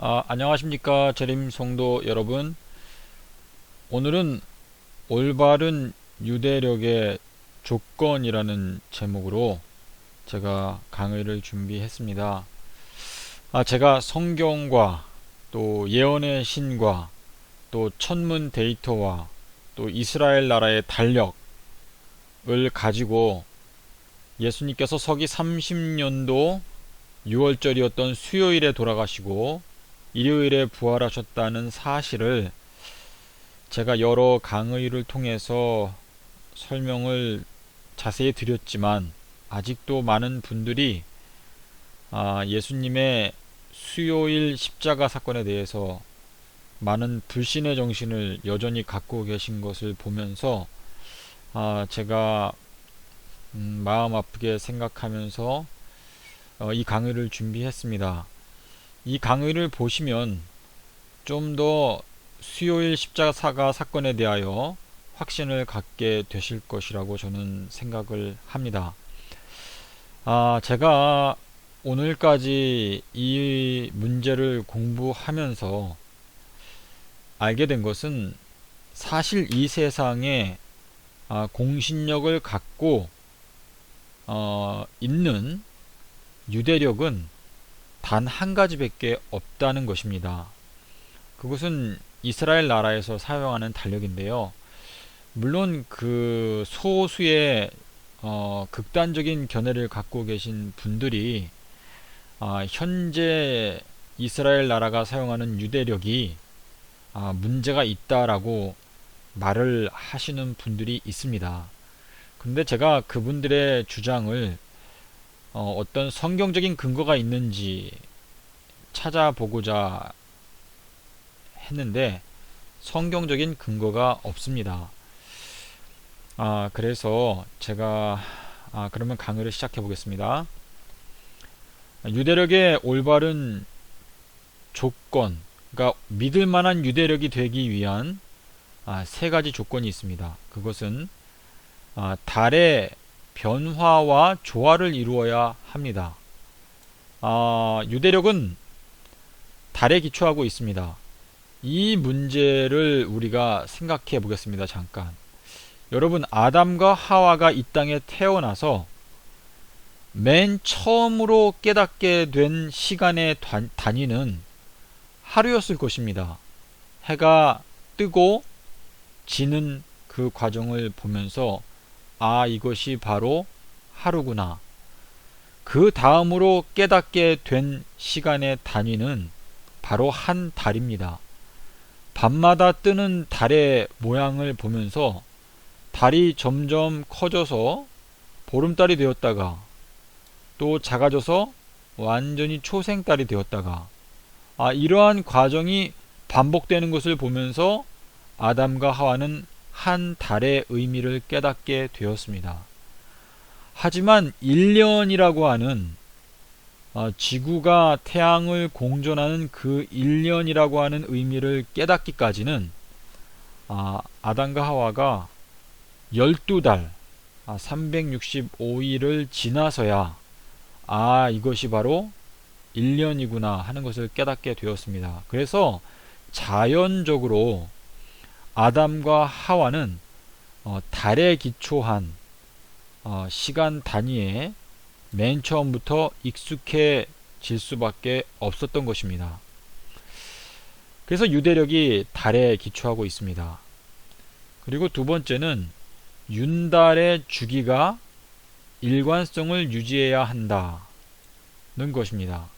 안녕하십니까 재림 성도 여러분. 오늘은 올바른 유대력의 조건이라는 제목으로 제가 강의를 준비했습니다. 제가 성경과 또 예언의 신과 또 천문 데이터와 또 이스라엘 나라의 달력을 가지고 예수님께서 서기 30년도 6월절이었던 수요일에 돌아가시고 일요일에 부활하셨다는 사실을 제가 여러 강의를 통해서 설명을 자세히 드렸지만 아직도 많은 분들이 예수님의 수요일 십자가 사건에 대해서 많은 불신의 정신을 여전히 갖고 계신 것을 보면서 제가 마음 아프게 생각하면서 이 강의를 준비했습니다. 이 강의를 보시면 좀 더 수요일 십자가 사건에 대하여 확신을 갖게 되실 것이라고 저는 생각을 합니다. 제가 오늘까지 이 문제를 공부하면서 알게 된 것은 사실 이 세상에 공신력을 갖고 있는 유대력은 단 한 가지밖에 없다는 것입니다. 그것은 이스라엘 나라에서 사용하는 달력인데요. 물론 그 소수의 극단적인 견해를 갖고 계신 분들이 현재 이스라엘 나라가 사용하는 유대력이 문제가 있다라고 말을 하시는 분들이 있습니다. 근데 제가 그분들의 주장을 어떤 성경적인 근거가 있는지 찾아보고자 했는데 성경적인 근거가 없습니다. 그래서 제가 그러면 강의를 시작해 보겠습니다. 유대력의 올바른 조건, 그러니까 믿을 만한 유대력이 되기 위한 세 가지 조건이 있습니다. 그것은 달의 변화와 조화를 이루어야 합니다. 유대력은 달에 기초하고 있습니다. 이 문제를 우리가 생각해 보겠습니다. 잠깐. 여러분, 아담과 하와가 이 땅에 태어나서 맨 처음으로 깨닫게 된 시간의 단위는 하루였을 것입니다. 해가 뜨고 지는 그 과정을 보면서 이것이 바로 하루구나. 그 다음으로 깨닫게 된 시간의 단위는 바로 한 달입니다. 밤마다 뜨는 달의 모양을 보면서 달이 점점 커져서 보름달이 되었다가 또 작아져서 완전히 초생달이 되었다가 이러한 과정이 반복되는 것을 보면서 아담과 하와는 한 달의 의미를 깨닫게 되었습니다. 하지만 1년이라고 하는 지구가 태양을 공전하는 그 1년이라고 하는 의미를 깨닫기까지는 아담과 하와가 12달 365일을 지나서야 이것이 바로 1년이구나 하는 것을 깨닫게 되었습니다. 그래서 자연적으로 아담과 하와는 달에 기초한 시간 단위에 맨 처음부터 익숙해질 수밖에 없었던 것입니다. 그래서 유대력이 달에 기초하고 있습니다. 그리고 두 번째는 윤달의 주기가 일관성을 유지해야 한다는 것입니다.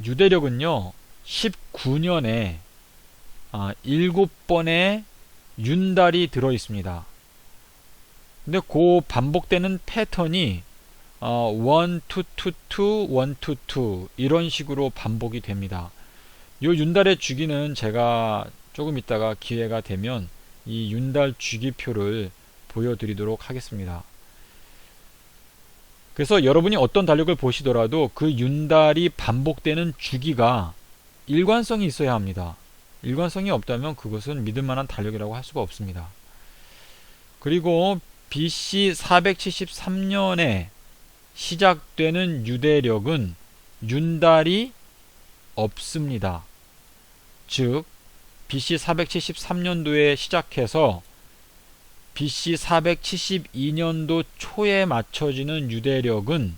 유대력은요 19년에 7번의 윤달이 들어 있습니다. 근데 그 반복되는 패턴이 1, 2, 2, 2, 1, 2, 2 이런 식으로 반복이 됩니다. 요 윤달의 주기는 제가 조금 있다가 기회가 되면 이 윤달 주기표를 보여드리도록 하겠습니다. 그래서 여러분이 어떤 달력을 보시더라도 그 윤달이 반복되는 주기가 일관성이 있어야 합니다. 일관성이 없다면 그것은 믿을 만한 달력이라고 할 수가 없습니다. 그리고 BC 473년에 시작되는 유대력은 윤달이 없습니다. 즉 BC 473년도에 시작해서 BC 472년도 초에 맞춰지는 유대력은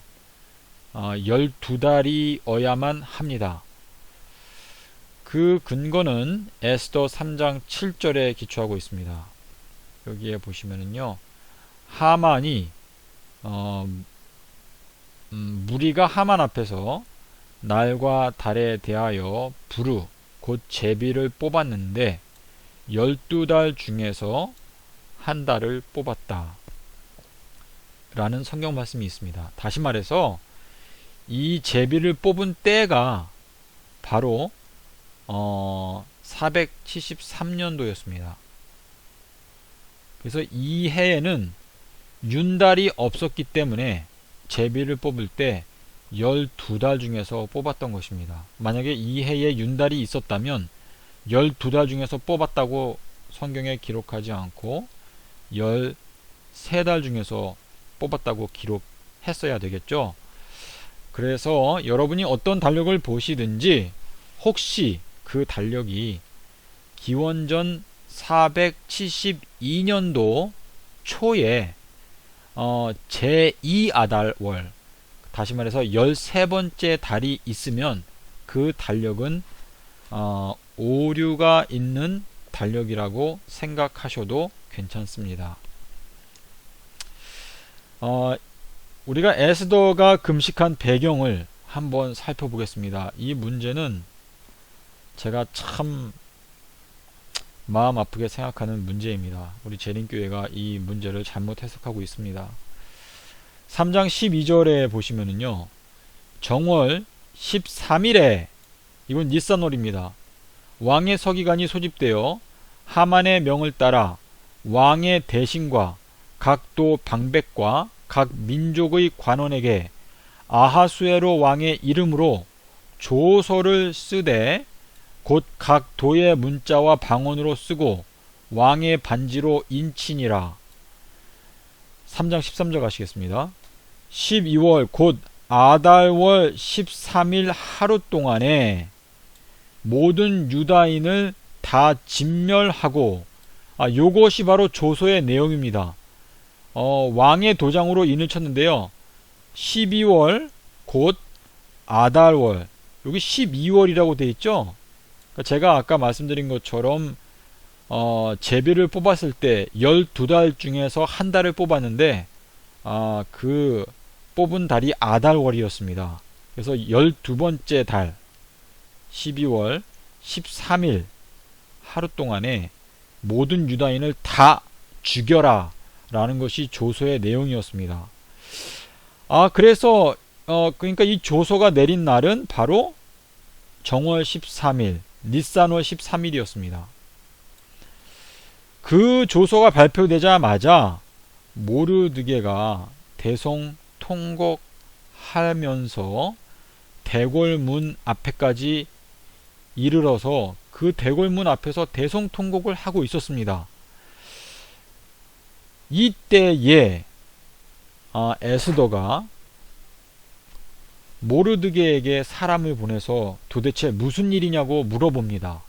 12달이어야만 합니다. 그 근거는 에스더 3장 7절에 기초하고 있습니다. 여기에 보시면은요, 하만이 무리가 하만 앞에서 날과 달에 대하여 부르 곧 제비를 뽑았는데 12달 중에서 한 달을 뽑았다 라는 성경 말씀이 있습니다. 다시 말해서 이 제비를 뽑은 때가 바로 473년도였습니다. 그래서 이 해에는 윤달이 없었기 때문에 제비를 뽑을 때 12달 중에서 뽑았던 것입니다. 만약에 이 해에 윤달이 있었다면 12달 중에서 뽑았다고 성경에 기록하지 않고 13달 중에서 뽑았다고 기록했어야 되겠죠. 그래서 여러분이 어떤 달력을 보시든지 혹시 그 달력이 기원전 472년도 초에 제2아달월, 다시 말해서 13번째 달이 있으면 그 달력은 오류가 있는 달력이라고 생각하셔도 괜찮습니다. 우리가 에스더가 금식한 배경을 한번 살펴보겠습니다. 이 문제는 제가 참 마음 아프게 생각하는 문제입니다. 우리 재림교회가 이 문제를 잘못 해석하고 있습니다. 3장 12절에 보시면은요, 정월 13일에, 이건 니산월입니다. 왕의 서기관이 소집되어 하만의 명을 따라 왕의 대신과 각 도 방백과 각 민족의 관원에게 아하수에로 왕의 이름으로 조서를 쓰되 곧 각 도의 문자와 방언으로 쓰고 왕의 반지로 인치니라. 3장 13절 가시겠습니다. 12월 곧 아달월 13일 하루 동안에 모든 유다인을 다 진멸하고, 요것이 바로 조서의 내용입니다. 왕의 도장으로 인을 쳤는데요, 12월 곧 아달월, 여기 12월이라고 되어 있죠. 제가 아까 말씀드린 것처럼 제비를 뽑았을 때 12달 중에서 한 달을 뽑았는데 그 뽑은 달이 아달월이었습니다. 그래서 12번째 달 12월 13일 하루 동안에 모든 유다인을 다 죽여라 라는 것이 조서의 내용이었습니다. 그래서 그러니까 이 조서가 내린 날은 바로 정월 13일 니산월 13일이었습니다. 그 조서가 발표되자마자 모르드게가 대성통곡하면서 대궐문 앞에까지 이르러서 그 대궐문 앞에서 대성통곡을 하고 있었습니다. 이때에 에스더가 모르드게에게 사람을 보내서 도대체 무슨 일이냐고 물어봅니다.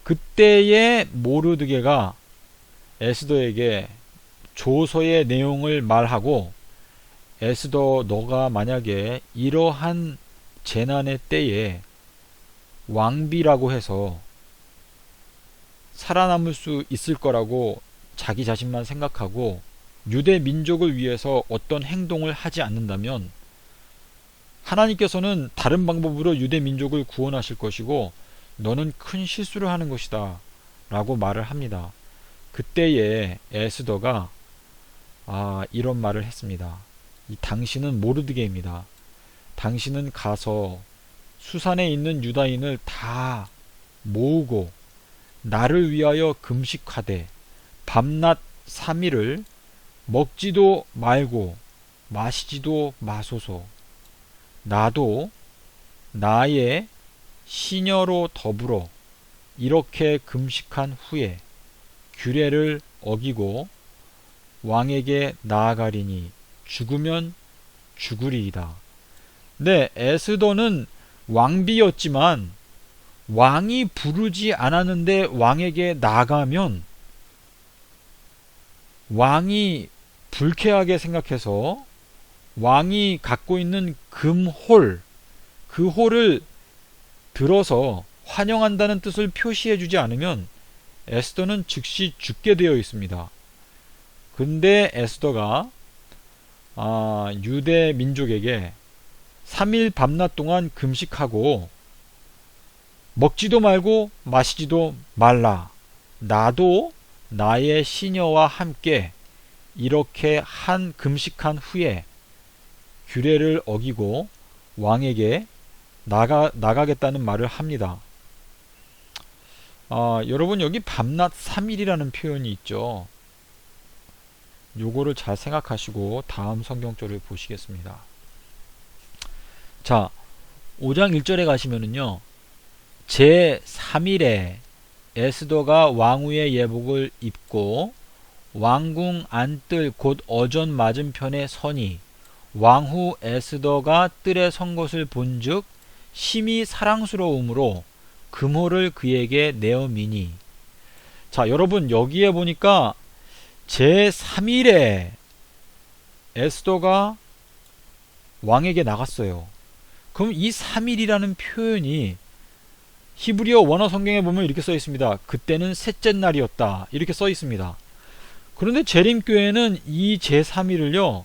그때에 모르드게가 에스더에게 조서의 내용을 말하고, 에스더, 너가 만약에 이러한 재난의 때에 왕비라고 해서 살아남을 수 있을 거라고 자기 자신만 생각하고 유대 민족을 위해서 어떤 행동을 하지 않는다면 하나님께서는 다른 방법으로 유대 민족을 구원하실 것이고 너는 큰 실수를 하는 것이다 라고 말을 합니다. 그때에 에스더가 이런 말을 했습니다. 당신은 모르드게입니다. 당신은 가서 수산에 있는 유다인을 다 모으고 나를 위하여 금식하되 밤낮 3일을 먹지도 말고 마시지도 마소서. 나도 나의 시녀로 더불어 이렇게 금식한 후에 규례를 어기고 왕에게 나아가리니 죽으면 죽으리이다. 네, 에스더는 왕비였지만 왕이 부르지 않았는데 왕에게 나가면 왕이 불쾌하게 생각해서 왕이 갖고 있는 금홀, 그 홀을 들어서 환영한다는 뜻을 표시해 주지 않으면 에스더는 즉시 죽게 되어 있습니다. 근데 에스더가 유대 민족에게 3일 밤낮 동안 금식하고 먹지도 말고 마시지도 말라. 나도 나의 시녀와 함께 이렇게 금식한 후에 규례를 어기고 왕에게 나가겠다는 말을 합니다. 여러분 여기 밤낮 3일이라는 표현이 있죠. 요거를 잘 생각하시고 다음 성경절을 보시겠습니다. 자, 5장 1절에 가시면은요. 제 3일에 에스더가 왕후의 예복을 입고 왕궁 안뜰 곧 어전 맞은편에 서니 왕후 에스더가 뜰에 선 것을 본즉 심히 사랑스러움으로 금호를 그에게 내어 미니. 자, 여러분 여기에 보니까 제 3일에 에스더가 왕에게 나갔어요. 그럼 이 3일이라는 표현이 히브리어 원어 성경에 보면 이렇게 써 있습니다. 그때는 셋째 날이었다. 이렇게 써 있습니다. 그런데 재림교회는 이 제3일을요,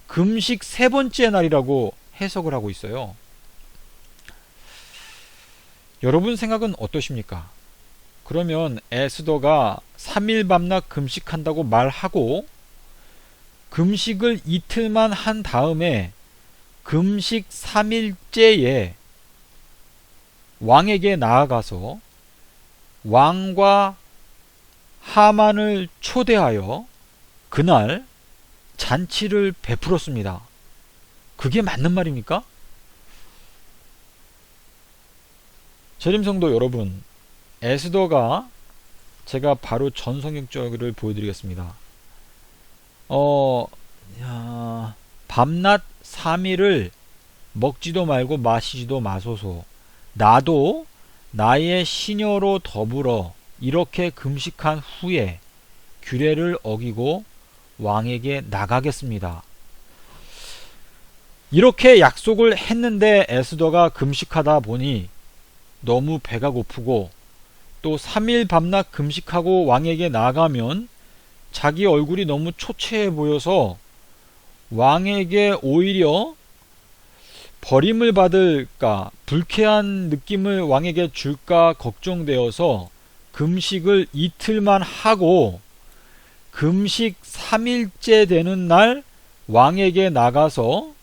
금식 세 번째 날이라고 해석을 하고 있어요. 여러분 생각은 어떠십니까? 그러면 에스더가 3일 밤낮 금식한다고 말하고 금식을 이틀만 한 다음에 금식 3일째에 왕에게 나아가서 왕과 하만을 초대하여 그날 잔치를 베풀었습니다. 그게 맞는 말입니까? 재림성도 여러분, 에스더가 제가 바로 전성경적을 보여드리겠습니다. 밤낮 3일을 먹지도 말고 마시지도 마소서. 나도 나의 시녀로 더불어 이렇게 금식한 후에 규례를 어기고 왕에게 나가겠습니다. 이렇게 약속을 했는데 에스더가 금식하다 보니 너무 배가 고프고 또 3일 밤낮 금식하고 왕에게 나가면 자기 얼굴이 너무 초췌해 보여서 왕에게 오히려 버림을 받을까, 불쾌한 느낌을 왕에게 줄까 걱정되어서 금식을 이틀만 하고 금식 3일째 되는 날 왕에게 나가서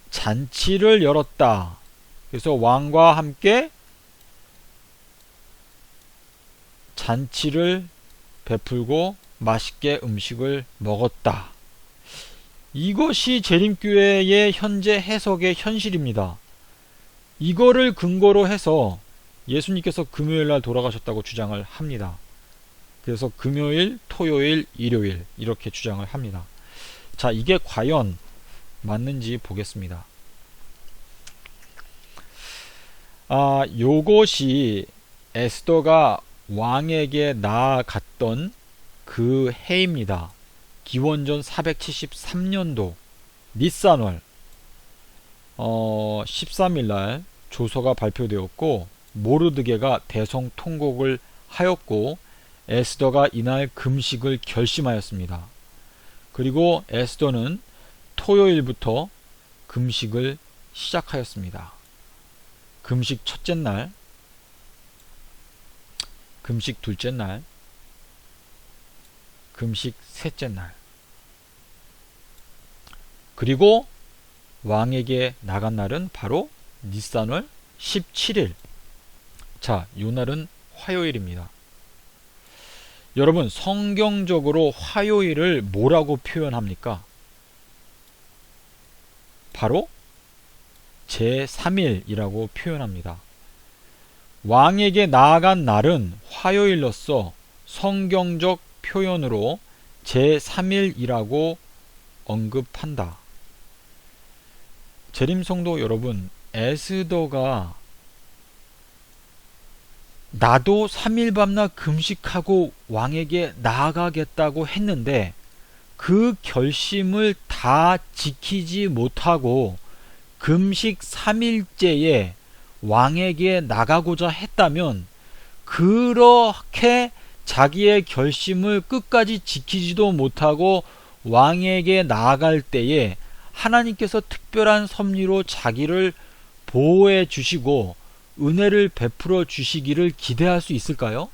잔치를 열었다. 그래서 왕과 함께 잔치를 베풀고 맛있게 음식을 먹었다. 이것이 재림교회의 현재 해석의 현실입니다. 이거를 근거로 해서 예수님께서 금요일날 돌아가셨다고 주장을 합니다. 그래서 금요일, 토요일, 일요일 이렇게 주장을 합니다. 자, 이게 과연 맞는지 보겠습니다. 요것이 에스더가 왕에게 나아갔던 그 해입니다. 기원전 473년도 니산월 13일날 조서가 발표되었고 모르드게가 대성통곡을 하였고 에스더가 이날 금식을 결심하였습니다. 그리고 에스더는 토요일부터 금식을 시작하였습니다. 금식 첫째 날, 금식 둘째 날, 금식 셋째 날, 그리고 왕에게 나간 날은 바로 니산월 17일. 자, 이 날은 화요일입니다. 여러분, 성경적으로 화요일을 뭐라고 표현합니까? 바로 제3일이라고 표현합니다. 왕에게 나아간 날은 화요일로서 성경적 표현으로 제3일이라고 언급한다. 재림성도 여러분, 에스더가 나도 3일 밤낮 금식하고 왕에게 나아가겠다고 했는데 그 결심을 다 지키지 못하고 금식 3일째에 왕에게 나가고자 했다면 그렇게 자기의 결심을 끝까지 지키지도 못하고 왕에게 나아갈 때에 하나님께서 특별한 섭리로 자기를 보호해 주시고 은혜를 베풀어 주시기를 기대할 수 있을까요?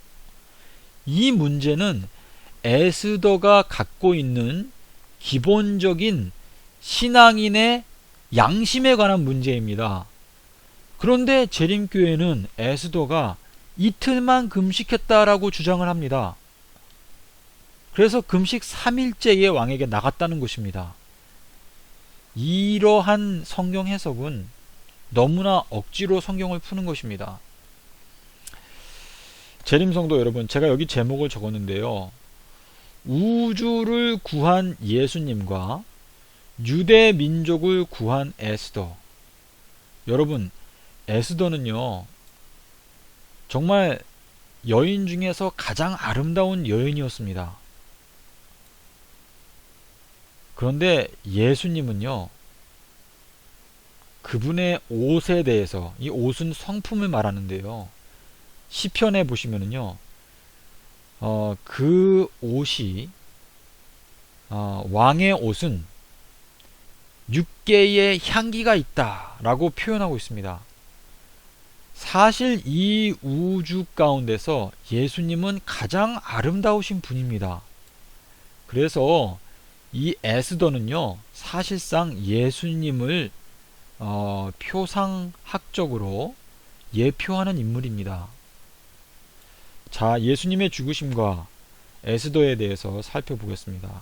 이 문제는 에스더가 갖고 있는 기본적인 신앙인의 양심에 관한 문제입니다. 그런데 재림교회는 에스더가 이틀만 금식했다라고 주장을 합니다. 그래서 금식 3일째에 왕에게 나갔다는 것입니다. 이러한 성경 해석은 너무나 억지로 성경을 푸는 것입니다. 재림성도 여러분, 제가 여기 제목을 적었는데요. 우주를 구한 예수님과 유대 민족을 구한 에스더. 여러분, 에스더는요, 정말 여인 중에서 가장 아름다운 여인이었습니다. 그런데 예수님은요, 그분의 옷에 대해서, 이 옷은 성품을 말하는데요, 시편에 보시면은요, 그 옷이, 왕의 옷은 6개의 향기가 있다 라고 표현하고 있습니다. 사실 이 우주 가운데서 예수님은 가장 아름다우신 분입니다. 그래서 이 에스더는요, 사실상 예수님을 표상학적으로 예표하는 인물입니다. 자, 예수님의 죽으심과 에스더에 대해서 살펴보겠습니다.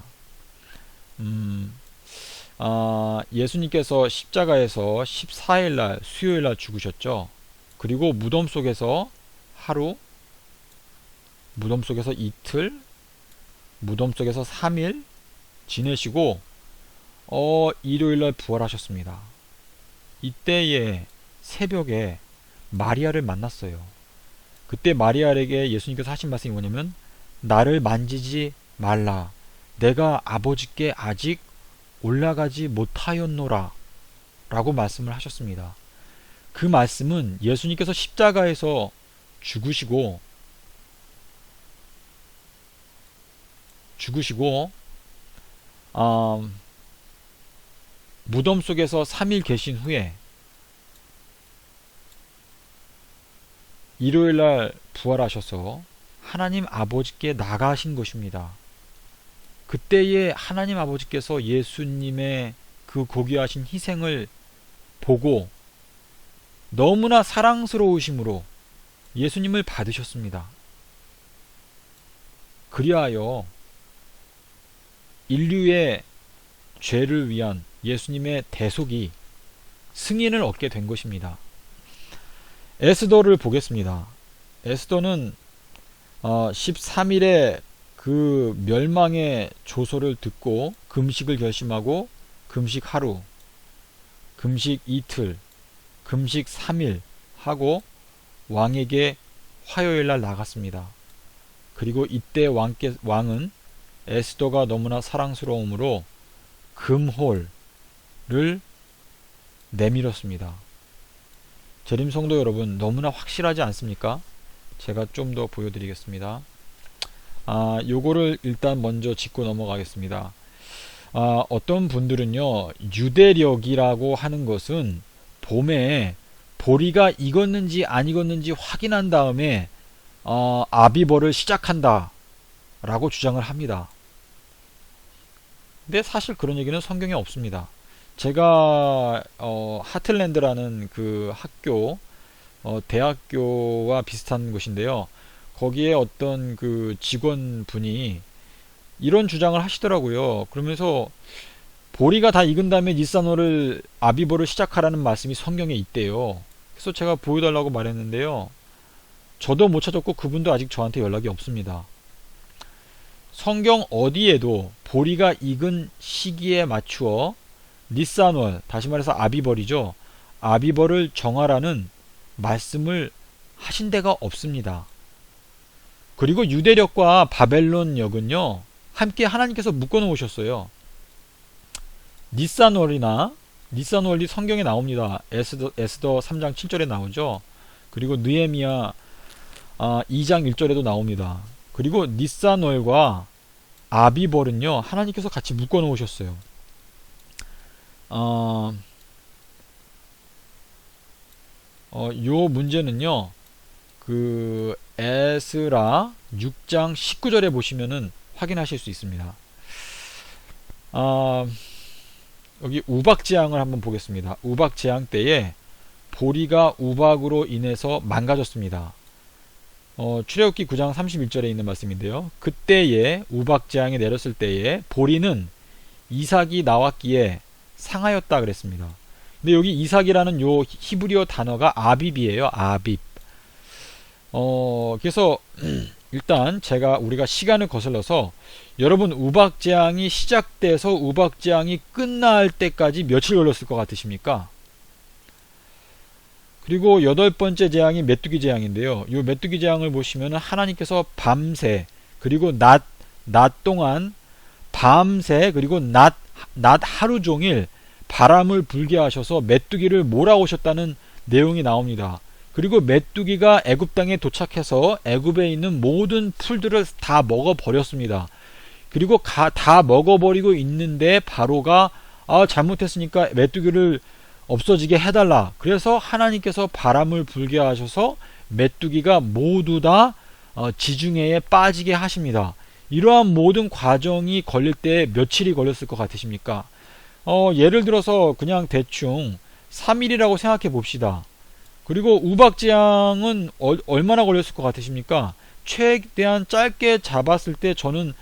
예수님께서 십자가에서 14일날 수요일날 죽으셨죠. 그리고 무덤 속에서 하루, 무덤 속에서 이틀, 무덤 속에서 3일 지내시고 일요일날 부활하셨습니다. 이때에 새벽에 마리아를 만났어요. 그때 마리아에게 예수님께서 하신 말씀이 뭐냐면, 나를 만지지 말라, 내가 아버지께 아직 올라가지 못하였노라 라고 말씀을 하셨습니다. 그 말씀은 예수님께서 십자가에서 죽으시고 무덤 속에서 3일 계신 후에 일요일날 부활하셔서 하나님 아버지께 나가신 것입니다. 그때에 하나님 아버지께서 예수님의 그 고귀하신 희생을 보고 너무나 사랑스러우심으로 예수님을 받으셨습니다. 그리하여 인류의 죄를 위한 예수님의 대속이 승인을 얻게 된 것입니다. 에스더를 보겠습니다. 에스더는 13일에 그 멸망의 조소를 듣고 금식을 결심하고 금식 하루, 금식 이틀, 금식 3일 하고 왕에게 화요일날 나갔습니다. 그리고 이때 왕은 에스더가 너무나 사랑스러움으로 금홀을 내밀었습니다. 재림성도 여러분, 너무나 확실하지 않습니까? 제가 좀 더 보여드리겠습니다. 요거를 일단 먼저 짚고 넘어가겠습니다. 어떤 분들은요, 유대력이라고 하는 것은 봄에 보리가 익었는지 안 익었는지 확인한 다음에 아비벌을 시작한다 라고 주장을 합니다. 근데 사실 그런 얘기는 성경에 없습니다. 제가 하틀랜드라는 그 학교, 대학교와 비슷한 곳인데요, 거기에 어떤 그 직원분이 이런 주장을 하시더라고요. 그러면서 보리가 다 익은 다음에 니산호를 아비보를 시작하라는 말씀이 성경에 있대요. 그래서 제가 보여달라고 말했는데요, 저도 못 찾았고 그분도 아직 저한테 연락이 없습니다. 성경 어디에도 보리가 익은 시기에 맞추어 니산월, 다시 말해서 아비벌이죠. 아비벌을 정하라는 말씀을 하신 데가 없습니다. 그리고 유대력과 바벨론역은요, 함께 하나님께서 묶어 놓으셨어요. 니산월이 성경에 나옵니다. 에스더 3장 7절에 나오죠. 그리고 느헤미야 2장 1절에도 나옵니다. 그리고 니산월과 아비벌은요, 하나님께서 같이 묶어 놓으셨어요. 요 문제는요, 그 에스라 6장 19절에 보시면은 확인하실 수 있습니다. 여기 우박재앙을 한번 보겠습니다. 우박재앙 때에 보리가 우박으로 인해서 망가졌습니다. 출애굽기 9장 31절에 있는 말씀인데요. 그때에 우박재앙이 내렸을 때에 보리는 이삭이 나왔기에 상하였다 그랬습니다. 근데 여기 이삭이라는 요 히브리어 단어가 아빕이에요. 아빕. 그래서 일단 우리가 시간을 거슬러서 여러분 우박재앙이 시작돼서 우박재앙이 끝날 때까지 며칠 걸렸을 것 같으십니까? 그리고 여덟 번째 재앙이 메뚜기 재앙인데요. 이 메뚜기 재앙을 보시면 하나님께서 밤새 그리고 낮 동안 밤새 그리고 낮 하루 종일 바람을 불게 하셔서 메뚜기를 몰아오셨다는 내용이 나옵니다. 그리고 메뚜기가 애굽 땅에 도착해서 애굽에 있는 모든 풀들을 다 먹어버렸습니다. 그리고 다 먹어버리고 있는데 바로가 잘못했으니까 메뚜기를 없어지게 해달라. 그래서 하나님께서 바람을 불게 하셔서 메뚜기가 모두 다 지중해에 빠지게 하십니다. 이러한 모든 과정이 걸릴 때 며칠이 걸렸을 것 같으십니까? 예를 들어서 그냥 대충 3일이라고 생각해 봅시다. 그리고 우박재앙은 얼마나 걸렸을 것 같으십니까? 최대한 짧게 잡았을 때 저는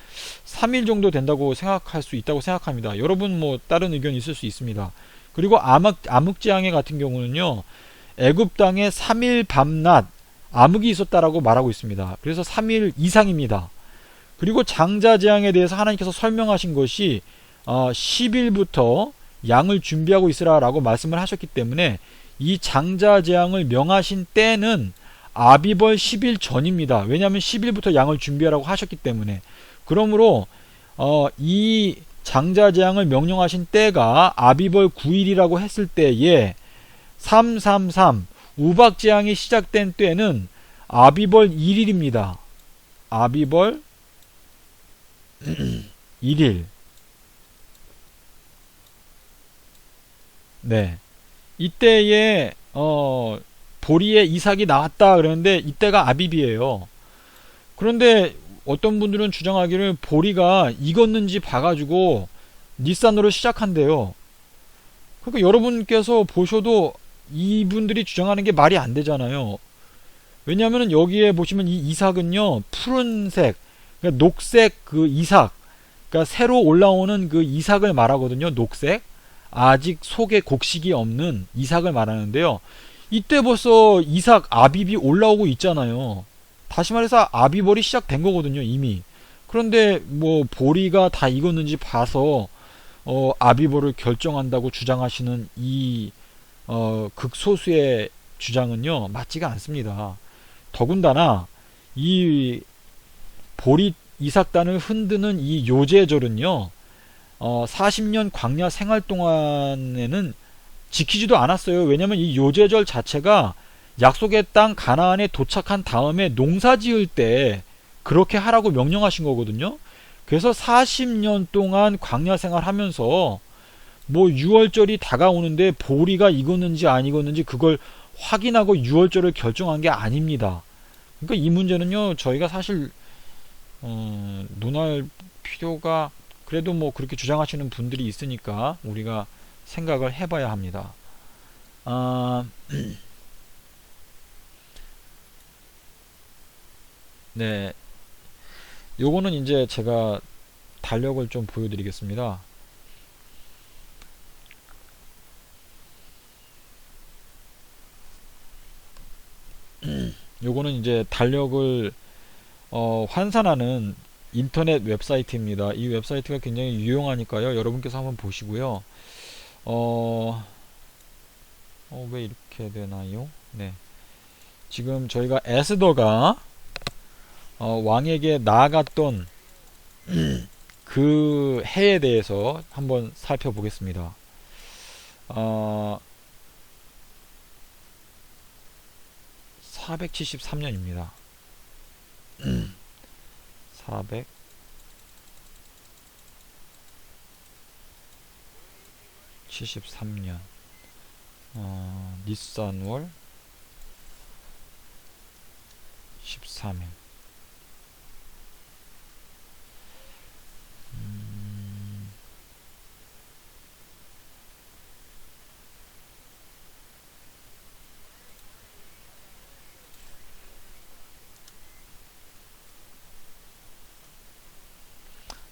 3일 정도 된다고 생각할 수 있다고 생각합니다. 여러분 뭐 다른 의견이 있을 수 있습니다. 그리고 암흑재앙의 같은 경우는요, 애굽 땅에 3일 밤낮 암흑이 있었다라고 말하고 있습니다. 그래서 3일 이상입니다. 그리고 장자재앙에 대해서 하나님께서 설명하신 것이 10일부터 양을 준비하고 있으라 라고 말씀을 하셨기 때문에 이 장자재앙을 명하신 때는 아비벌 10일 전입니다. 왜냐하면 10일부터 양을 준비하라고 하셨기 때문에. 그러므로 이 장자재앙을 명령하신 때가 아비벌 9일이라고 했을 때에 333 우박재앙이 시작된 때는 아비벌 1일입니다. 아비벌 1일. 네. 이때에 보리에 이삭이 나왔다 그러는데 이때가 아비비예요. 그런데 어떤 분들은 주장하기를 보리가 익었는지 봐가지고 니산으로 시작한대요. 그러니까 여러분께서 보셔도 이분들이 주장하는 게 말이 안 되잖아요. 왜냐하면 여기에 보시면 이 이삭은요, 푸른색, 그러니까 녹색 그 이삭, 그러니까 새로 올라오는 그 이삭을 말하거든요. 녹색, 아직 속에 곡식이 없는 이삭을 말하는데요. 이때 벌써 이삭 아비비 올라오고 있잖아요. 다시 말해서 아비벌이 시작된 거거든요, 이미. 그런데 뭐 보리가 다 익었는지 봐서 아비벌을 결정한다고 주장하시는 이 극소수의 주장은요, 맞지가 않습니다. 더군다나 이 보리 이삭단을 흔드는 이 요제절은요, 40년 광야 생활 동안에는 지키지도 않았어요. 왜냐면 이 요제절 자체가 약속의 땅 가나안에 도착한 다음에 농사 지을 때 그렇게 하라고 명령하신 거거든요. 그래서 40년 동안 광야 생활하면서 뭐 6월절이 다가오는데 보리가 익었는지 안 익었는지 그걸 확인하고 6월절을 결정한 게 아닙니다. 그러니까 이 문제는요, 저희가 사실 논할 필요가, 그래도 뭐 그렇게 주장하시는 분들이 있으니까 우리가 생각을 해봐야 합니다. 네, 요거는 이제 제가 달력을 좀 보여드리겠습니다. 요거는 이제 달력을 환산하는 인터넷 웹사이트입니다. 이 웹사이트가 굉장히 유용하니까요. 여러분께서 한번 보시고요. 왜 이렇게 되나요? 네. 지금 저희가 에스더가 왕에게 나아갔던 그 해에 대해서 한번 살펴보겠습니다. 473년입니다. 473년 니산월 13일.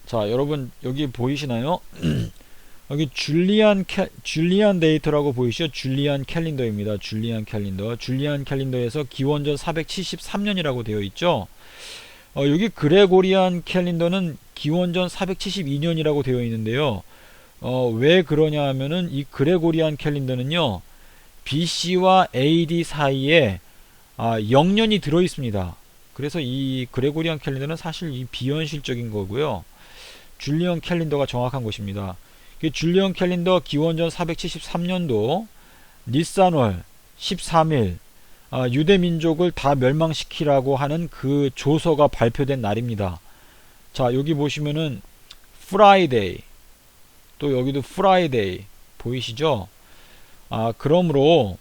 자, 여러분 여기 보이시나요? 여기 줄리안 데이터라고 보이시죠? 줄리안 캘린더입니다. 줄리안 캘린더에서 기원전 473년이라고 되어 있죠. 여기 그레고리안 캘린더는 기원전 472년이라고 되어 있는데요. 왜 그러냐 하면은 이 그레고리안 캘린더는요, BC와 AD 사이에 0년이 들어 있습니다. 그래서 이 그레고리안 캘린더는 사실 이 비현실적인 거고요. 줄리안 캘린더가 정확한 것입니다. 줄리안 캘린더 기원전 473년도 니산월 13일 유대 민족을 다 멸망시키라고 하는 그 조서가 발표된 날입니다. 자, 여기 보시면은 프라이데이, 또 여기도 프라이데이 보이시죠? 그러므로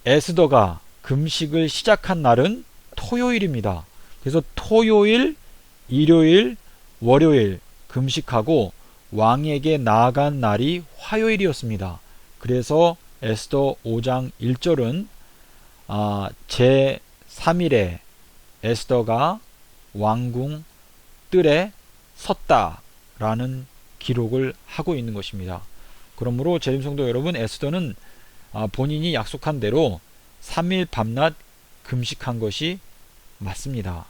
에스더가 금식을 시작한 날은 토요일입니다. 그래서 토요일, 일요일, 월요일 금식하고 왕에게 나아간 날이 화요일이었습니다. 그래서 에스더 5장 1절은 제3일에 에스더가 왕궁 뜰에 섰다 라는 기록을 하고 있는 것입니다. 그러므로 재림성도 여러분, 에스더는 본인이 약속한 대로 3일 밤낮 금식한 것이 맞습니다.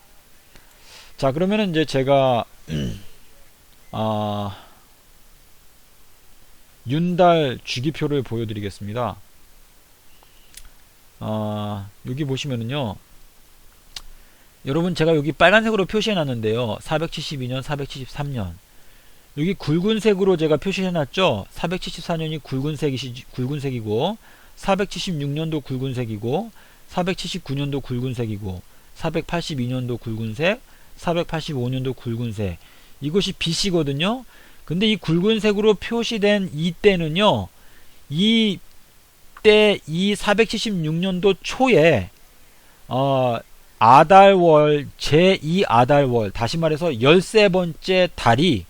자, 그러면은 이제 제가 윤달 주기표를 보여드리겠습니다. 여기 보시면은요, 여러분 제가 여기 빨간색으로 표시해 놨는데요, 472년 473년 여기 굵은색으로 제가 표시해 놨죠. 474년이 굵은색이고 476년도 굵은색이고 479년도 굵은색이고 482년도 굵은색, 485년도 굵은색, 이것이 BC거든요. 근데 이 굵은색으로 표시된 이때는요, 이 476년도 초에 아달월, 제2아달월, 다시 말해서 13번째 달이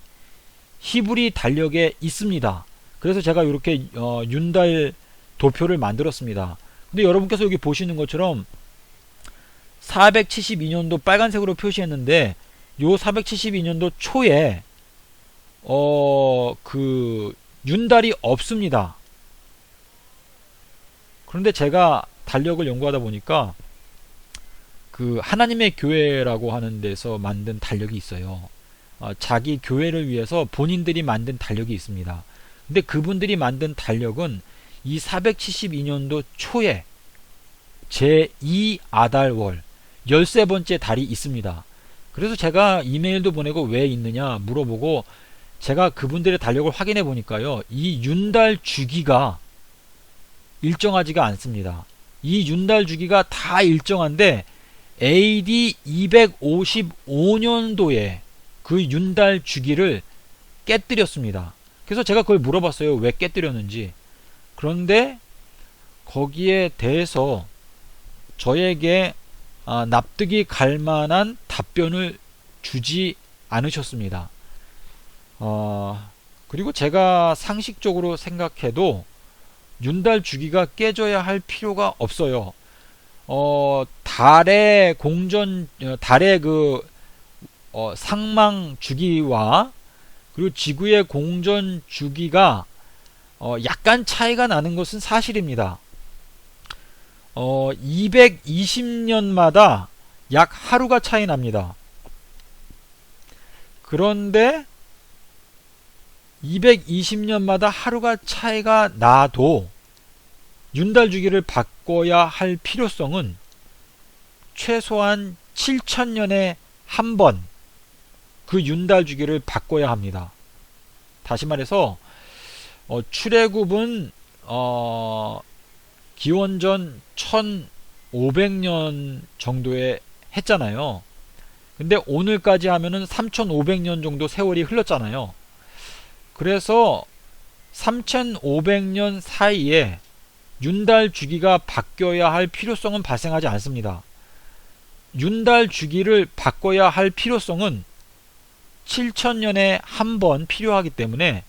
히브리 달력에 있습니다. 그래서 제가 이렇게 윤달 도표를 만들었습니다. 근데 여러분께서 여기 보시는 것처럼 472년도 빨간색으로 표시했는데 요 472년도 초에 그 윤달이 없습니다. 그런데 제가 달력을 연구하다 보니까 그 하나님의 교회라고 하는 데서 만든 달력이 있어요. 자기 교회를 위해서 본인들이 만든 달력이 있습니다. 근데 그분들이 만든 달력은 이 472년도 초에 제2아달월 13번째 달이 있습니다. 그래서 제가 이메일도 보내고 왜 있느냐 물어보고 제가 그분들의 달력을 확인해 보니까요, 이 윤달 주기가 일정하지가 않습니다. 이 윤달 주기가 다 일정한데 AD 255년도에 그 윤달 주기를 깨뜨렸습니다. 그래서 제가 그걸 물어봤어요. 왜 깨뜨렸는지. 그런데 거기에 대해서 저에게 납득이 갈 만한 답변을 주지 않으셨습니다. 그리고 제가 상식적으로 생각해도 윤달 주기가 깨져야 할 필요가 없어요. 달의 상망 주기와 그리고 지구의 공전 주기가 약간 차이가 나는 것은 사실입니다. 220년마다 약 하루가 차이 납니다. 그런데 220년마다 하루가 차이가 나도 윤달 주기를 바꿔야 할 필요성은 최소한 7,000년에 한 번 그 윤달 주기를 바꿔야 합니다. 다시 말해서 출애굽은 기원전 1500년 정도에 했잖아요. 근데 오늘까지 하면은 3500년 정도 세월이 흘렀잖아요. 그래서 3500년 사이에 윤달 주기가 바뀌어야 할 필요성은 발생하지 않습니다. 윤달 주기를 바꿔야 할 필요성은 7,000년에 한 번 필요하기 때문에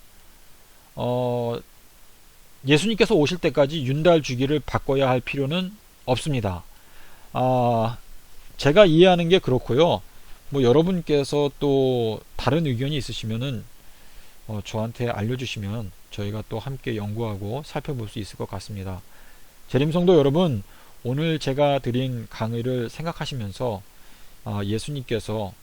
예수님께서 오실 때까지 윤달 주기를 바꿔야 할 필요는 없습니다. 제가 이해하는 게 그렇고요. 뭐 여러분께서 또 다른 의견이 있으시면은 저한테 알려주시면 저희가 또 함께 연구하고 살펴볼 수 있을 것 같습니다. 재림성도 여러분, 오늘 제가 드린 강의를 생각하시면서 예수님께서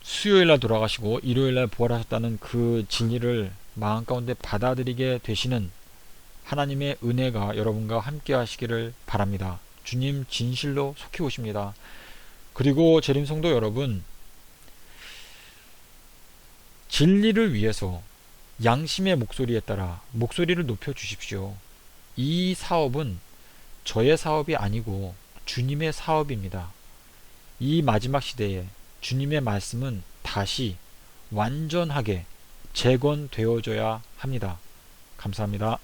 수요일날 돌아가시고 일요일날 부활하셨다는 그 진리를 마음 가운데 받아들이게 되시는 하나님의 은혜가 여러분과 함께 하시기를 바랍니다. 주님 진실로 속히 오십니다. 그리고 재림성도 여러분, 진리를 위해서 양심의 목소리에 따라 목소리를 높여 주십시오. 이 사업은 저의 사업이 아니고 주님의 사업입니다. 이 마지막 시대에 주님의 말씀은 다시 완전하게 재건되어져야 합니다. 감사합니다.